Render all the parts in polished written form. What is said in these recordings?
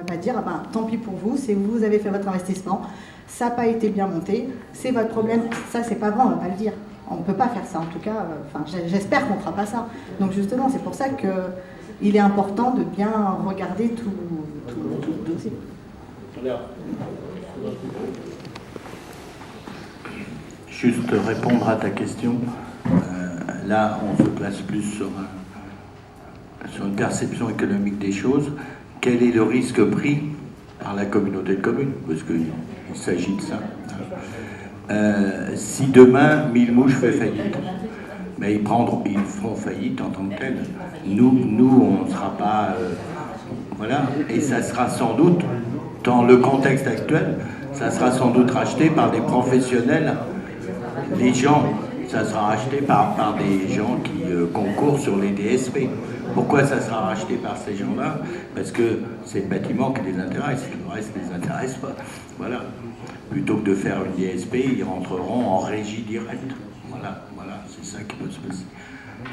va dire, ah ben, tant pis pour vous, c'est vous avez fait votre investissement, ça n'a pas été bien monté, c'est votre problème. Ça, c'est pas vrai, on ne va pas le dire. On ne peut pas faire ça, en tout cas, j'espère qu'on ne fera pas ça. Donc justement, c'est pour ça qu'il est important de bien regarder tout le dossier. Juste répondre à ta question, là on se place plus sur une perception économique des choses. Quel est le risque pris par la communauté de communes? Parce qu'il s'agit de ça. Si demain Mille-Mouches fait faillite, mais ils feront faillite en tant que tel. Nous on ne sera pas... voilà, et ça sera sans doute, dans le contexte actuel, ça sera sans doute racheté par des professionnels. Les gens, ça sera racheté par des gens qui concourent sur les DSP. Pourquoi ça sera racheté par ces gens-là? Parce que c'est le bâtiment qui les intéresse, le reste ne les intéresse pas. Voilà. Plutôt que de faire une DSP, ils rentreront en régie directe. Voilà, c'est ça qui peut se passer.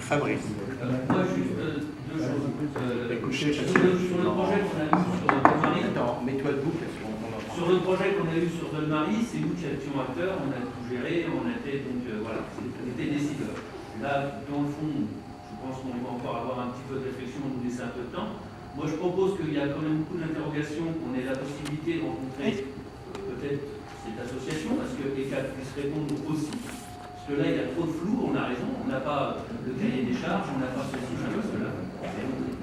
Fabrice. Moi, juste deux choses. Sur le projet qu'on a eu sur Delmarie. Attends, mets-toi debout parce qu'on sur le projet qu'on a eu sur Delmarie, c'est nous qui étions acteurs, on a tout géré, on était donc voilà, on était décideurs. Là, dans le fond, je pense qu'on va encore avoir un petit peu de réflexion, on nous laisser un peu de temps. Moi, je propose qu'il y a quand même beaucoup d'interrogations, qu'on ait la possibilité de rencontrer peut-être cette association, parce que qu'elle puisse répondre aussi. Parce que là, il y a trop de flou, on a raison, on n'a pas le cahier des charges, on n'a pas ceci, cela.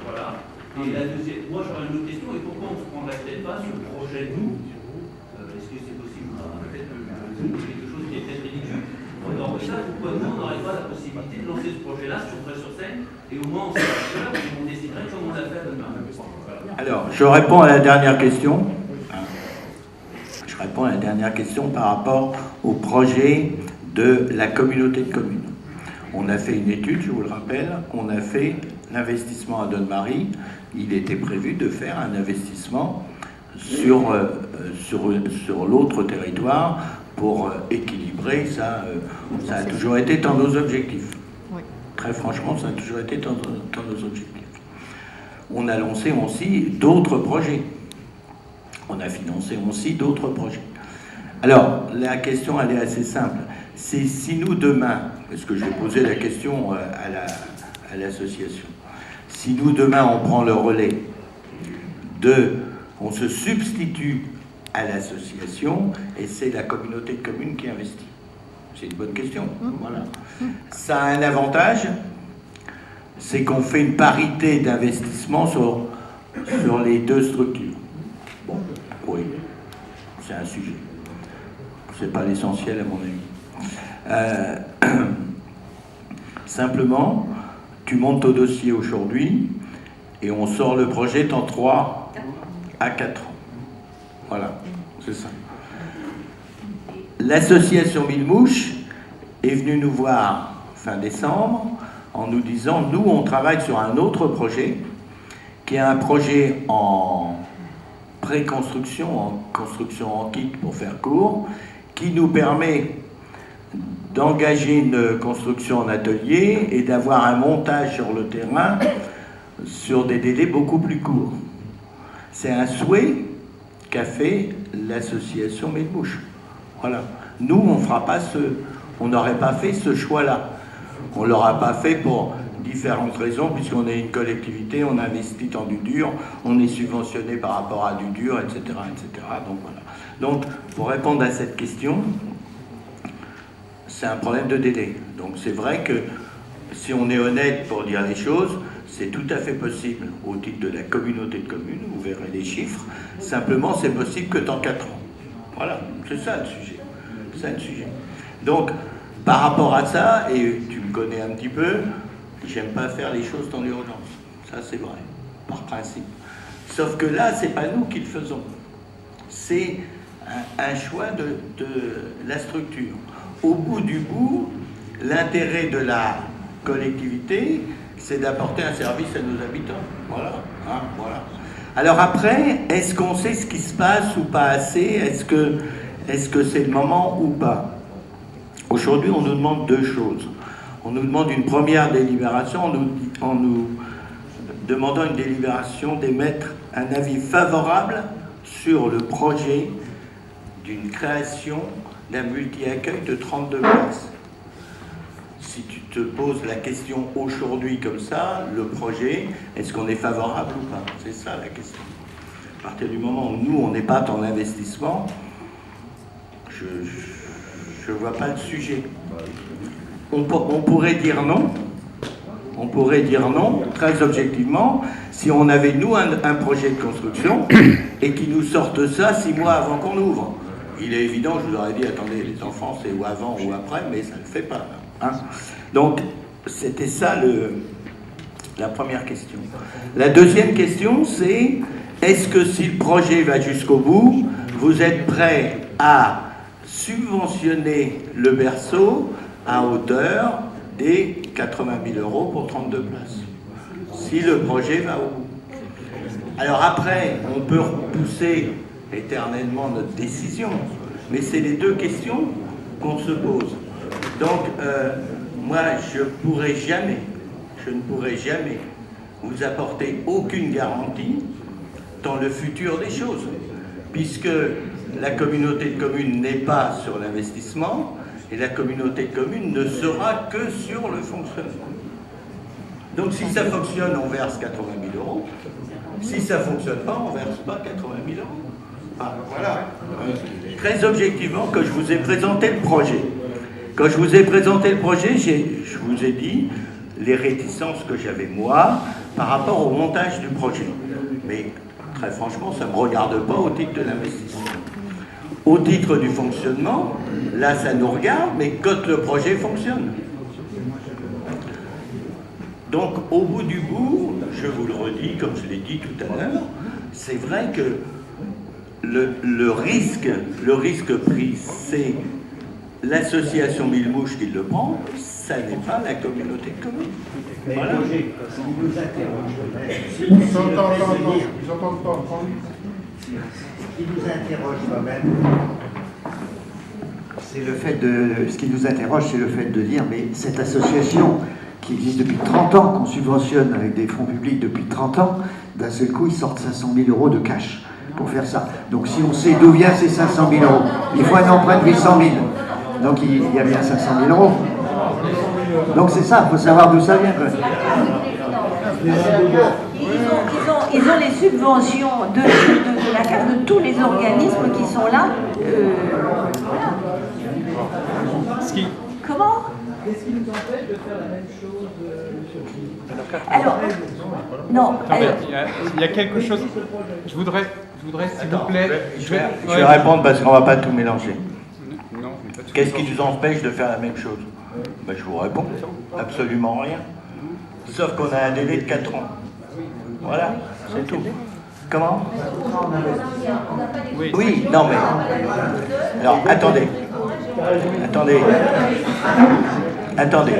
Voilà. Et la deuxième, moi j'aurais une autre question, et pourquoi on ne se prendrait peut-être pas sur le projet nous? Est-ce que c'est possible? Peut-être quelque chose qui est peut-être ridicule. Alors ça, pourquoi nous, on n'aurait pas la possibilité de lancer ce projet-là sur Bray-sur-Seine, et au moins on serait acteurs, et on déciderait comme on l'a fait à demain. Alors, je réponds à la dernière question. Je réponds à la dernière question par rapport au projet de la communauté de communes. On a fait une étude, je vous le rappelle, on a fait l'investissement à Delmarie. Il était prévu de faire un investissement sur l'autre territoire pour équilibrer ça. Ça a toujours été dans nos objectifs. Oui. Très franchement, ça a toujours été dans nos objectifs. On a lancé aussi d'autres projets. On a financé aussi d'autres projets. Alors, la question, elle est assez simple. C'est si nous, demain, parce que je vais poser la question à l'association, si nous, demain, on prend le relais on se substitue à l'association et c'est la communauté de communes qui investit. C'est une bonne question. Voilà. Ça a un avantage, c'est qu'on fait une parité d'investissement sur les deux structures. Bon, oui, c'est un sujet. C'est pas l'essentiel à mon avis. Simplement, tu montes au dossier aujourd'hui et on sort le projet dans 3 à 4 ans. Voilà, c'est ça. L'association Mille-Mouches est venue nous voir fin décembre en nous disant, nous on travaille sur un autre projet qui est un projet en pré-construction, en construction en kit pour faire court, qui nous permet d'engager une construction en atelier et d'avoir un montage sur le terrain sur des délais beaucoup plus courts. C'est un souhait qu'a fait l'association Mille-Mouches. Voilà. Nous, on n'aurait pas fait ce choix-là. On ne l'aura pas fait pour différentes raisons, puisqu'on est une collectivité, on investit dans du dur, on est subventionné par rapport à du dur, etc., etc. Donc voilà. Donc, pour répondre à cette question, c'est un problème de délai. Donc c'est vrai que si on est honnête pour dire les choses, c'est tout à fait possible au titre de la communauté de communes, vous verrez les chiffres, simplement c'est possible que dans 4 ans. Voilà, c'est ça le sujet. C'est ça le sujet. Donc, par rapport à ça, et tu me connais un petit peu, j'aime pas faire les choses dans l'urgence. Ça c'est vrai, par principe. Sauf que là, c'est pas nous qui le faisons. C'est un choix de la structure. Au bout du bout, l'intérêt de la collectivité, c'est d'apporter un service à nos habitants. Voilà. Hein, voilà. Alors après, est-ce qu'on sait ce qui se passe ou pas assez? Est-ce que c'est le moment ou pas? Aujourd'hui, on nous demande 2 choses. On nous demande une première délibération en nous demandant une délibération d'émettre un avis favorable sur le projet d'une création d'un multi-accueil de 32 places. Si tu te poses la question aujourd'hui comme ça, le projet, est-ce qu'on est favorable ou pas? C'est ça la question. À partir du moment où nous, on n'est pas dans l'investissement, je ne vois pas le sujet. On pourrait dire non. On pourrait dire non, très objectivement, si on avait, nous, un projet de construction et qu'ils nous sortent ça 6 mois avant qu'on ouvre. Il est évident, je vous aurais dit, attendez, les enfants, c'est ou avant ou après, mais ça ne le fait pas. Hein. Donc, c'était ça la première question. La deuxième question, c'est, est-ce que si le projet va jusqu'au bout, vous êtes prêt à subventionner le berceau à hauteur des 80 000 € pour 32 places, si le projet va au bout. Alors après, on peut repousser éternellement notre décision, mais c'est les deux questions qu'on se pose. Donc, moi, je ne pourrai jamais vous apporter aucune garantie dans le futur des choses, puisque la communauté de communes n'est pas sur l'investissement, et la communauté de communes ne sera que sur le fonctionnement. Donc si ça fonctionne, on verse 80 000 €. Si ça ne fonctionne pas, on ne verse pas 80 000 €. Ah, voilà. Très objectivement, quand je vous ai présenté le projet, je vous ai dit les réticences que j'avais moi par rapport au montage du projet. Mais très franchement, ça ne me regarde pas au titre de l'investissement. Au titre du fonctionnement, là ça nous regarde, mais quand le projet fonctionne. Donc au bout du bout, je vous le redis, comme je l'ai dit tout à l'heure, c'est vrai que le risque pris, c'est l'association Mille Mouches qui le prend, ça n'est pas la communauté de communes. Voilà. Ce qui nous interroge quand-même, c'est le fait ce qui nous interroge, c'est le fait de dire, mais cette association qui existe depuis 30 ans, qu'on subventionne avec des fonds publics depuis 30 ans, d'un seul coup, ils sortent 500 000 € de cash pour faire ça. Donc si on sait d'où vient ces 500 000 €, il faut un emprunt de 800 000. Donc il y a bien 500 000 €. Donc c'est ça, il faut savoir d'où ça vient. Ils ont les subventions de la carte de tous les organismes qui sont là. Voilà. Comment? Qu'est-ce qui nous empêche de faire la même chose Alors, non. Alors, il y a quelque chose. Je voudrais s'il vous plaît. Je vais répondre parce qu'on ne va pas tout mélanger. Non. Qu'est-ce qui nous empêche de faire la même chose? Ben, je vous réponds, absolument rien. Sauf qu'on a un délai de 4 ans. Voilà, c'est tout. Comment? Oui, non mais... Alors, attendez.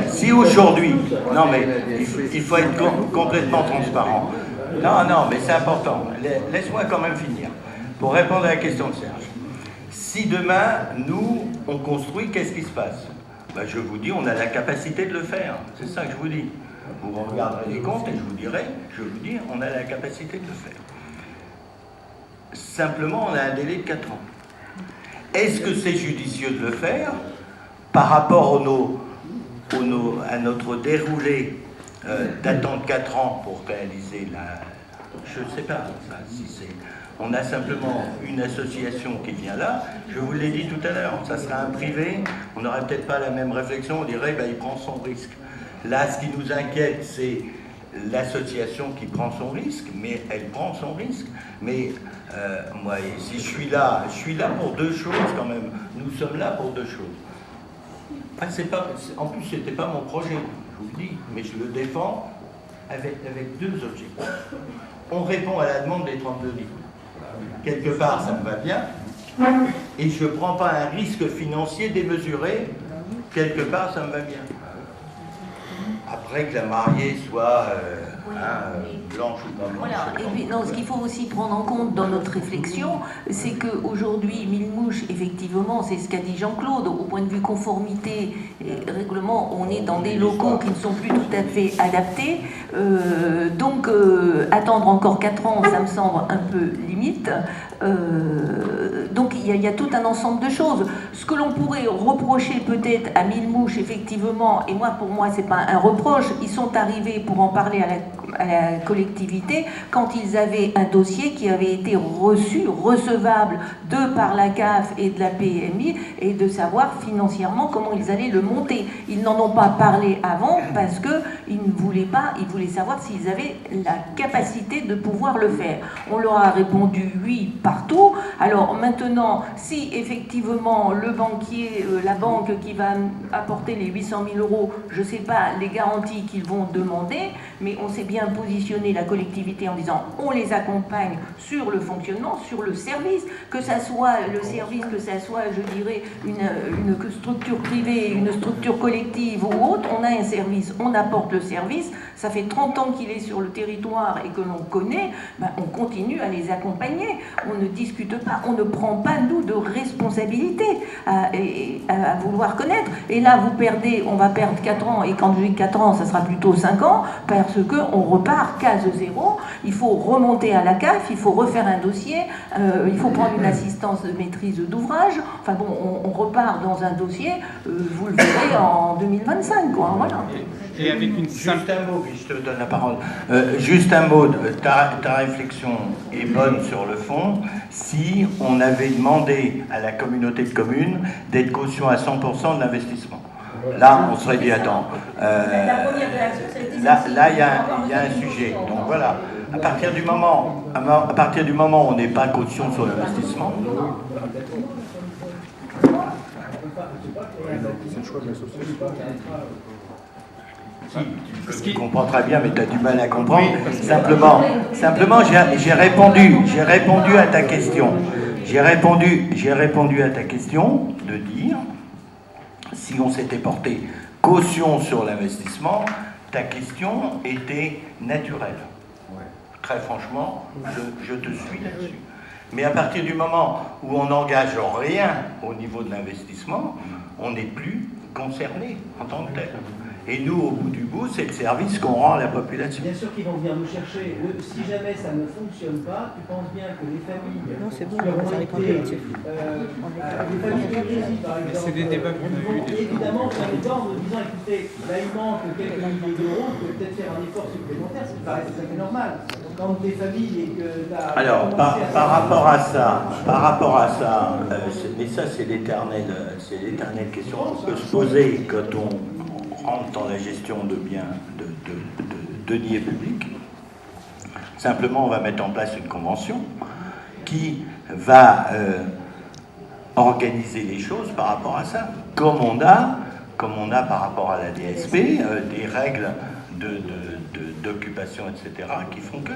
Si aujourd'hui... Non mais, il faut être complètement transparent. Non, mais c'est important. Laisse-moi quand même finir. Pour répondre à la question de Serge. Si demain, nous, on construit, qu'est-ce qui se passe? Ben, je vous dis, on a la capacité de le faire. C'est ça que je vous dis. Vous regarderez les comptes et je vous dis, on a la capacité de le faire. Simplement, on a un délai de 4 ans. Est-ce que c'est judicieux de le faire par rapport à notre déroulé d'attendre 4 ans pour réaliser la... Je ne sais pas, ça, si c'est... On a simplement une association qui vient là, je vous l'ai dit tout à l'heure, ça sera un privé, on n'aurait peut-être pas la même réflexion, on dirait il prend son risque. Là, ce qui nous inquiète, c'est l'association qui prend son risque, mais elle prend son risque. Mais moi, si je suis là pour 2 choses quand même. Nous sommes là pour 2 choses. Ah, en plus, ce n'était pas mon projet, je vous le dis, mais je le défends avec 2 objectifs. On répond à la demande des 32 livres. Quelque part, ça me va bien, et je ne prends pas un risque financier démesuré. Quelque part, ça me va bien. Après que la mariée soit blanche ou pas blanche. Voilà. Et puis, non, ce qu'il faut aussi prendre en compte dans notre réflexion, c'est qu'aujourd'hui, Mille Mouches, effectivement, c'est ce qu'a dit Jean-Claude, au point de vue conformité et règlement, on est dans des locaux qui ne sont plus tout à fait adaptés. Donc, attendre encore 4 ans, ça me semble un peu limite. Donc, il y a tout un ensemble de choses. Ce que l'on pourrait reprocher peut-être à Mille-Mouches, effectivement, et pour moi, c'est pas un reproche, ils sont arrivés pour en parler à la collectivité quand ils avaient un dossier qui avait été recevable de par la CAF et de la PMI, et de savoir financièrement comment ils allaient le monter. Ils n'en ont pas parlé avant parce qu'ils ne voulaient pas, ils voulaient savoir s'ils avaient la capacité de pouvoir le faire. On leur a répondu oui partout. Alors maintenant, si effectivement le banquier, la banque qui va apporter les 800 000 euros, je ne sais pas les garanties qu'ils vont demander, mais on s'est bien positionné la collectivité en disant on les accompagne sur le fonctionnement, sur le service, que ça soit le service, que ça soit, je dirais, une structure privée, une structure collective ou autre, on a un service, on apporte le service, ça fait 30 ans qu'il est sur le territoire et que l'on connaît, on continue à les accompagner, on ne discute pas, on ne prend pas, nous, de responsabilité à vouloir connaître. Et là, on va perdre 4 ans, et quand je dis 4 ans, ça sera plutôt 5 ans, parce qu'on repart case zéro, il faut remonter à la CAF, il faut refaire un dossier, il faut prendre une assistance de maîtrise d'ouvrage, enfin bon, on repart dans un dossier, vous le verrez en 2025, quoi, voilà. Et avec une simple... Juste un mot, puis je te donne la parole. Juste un mot, ta réflexion est bonne sur le fond. Si on avait demandé à la communauté de communes d'être caution à 100% de l'investissement, là, on serait dit, attends, là, il y a un sujet. Donc voilà, à partir du moment où on n'est pas caution sur l'investissement, C'est le choix de l'association. tu comprends très bien, mais tu as du mal à comprendre. Simplement, j'ai répondu à ta question. J'ai répondu à ta question de dire, si on s'était porté caution sur l'investissement, ta question était naturelle. Très franchement, je te suis là-dessus. Mais à partir du moment où on n'engage rien au niveau de l'investissement, on n'est plus concerné en tant que tel. Et nous, au bout du bout, c'est le service qu'on rend à la population. Bien sûr qu'ils vont venir nous chercher. Si jamais ça ne fonctionne pas, tu penses bien que les familles qui auront été... les familles de Grésil, par exemple, c'est des débats qu'on a eu déjà. Évidemment, faire des bornes en disant, écoutez, là il manque quelques milliers d'euros, vous pouvez peut-être faire un effort supplémentaire, ça me paraît tout à fait normal. Quand des familles et que tu as... Alors, par rapport à ça, mais ça c'est l'éternelle question qu'on peut se poser quand on rentre dans la gestion de biens, de deniers publics. Simplement, on va mettre en place une convention qui va organiser les choses par rapport à ça, comme on a par rapport à la DSP, des règles d'occupation, etc., qui font que...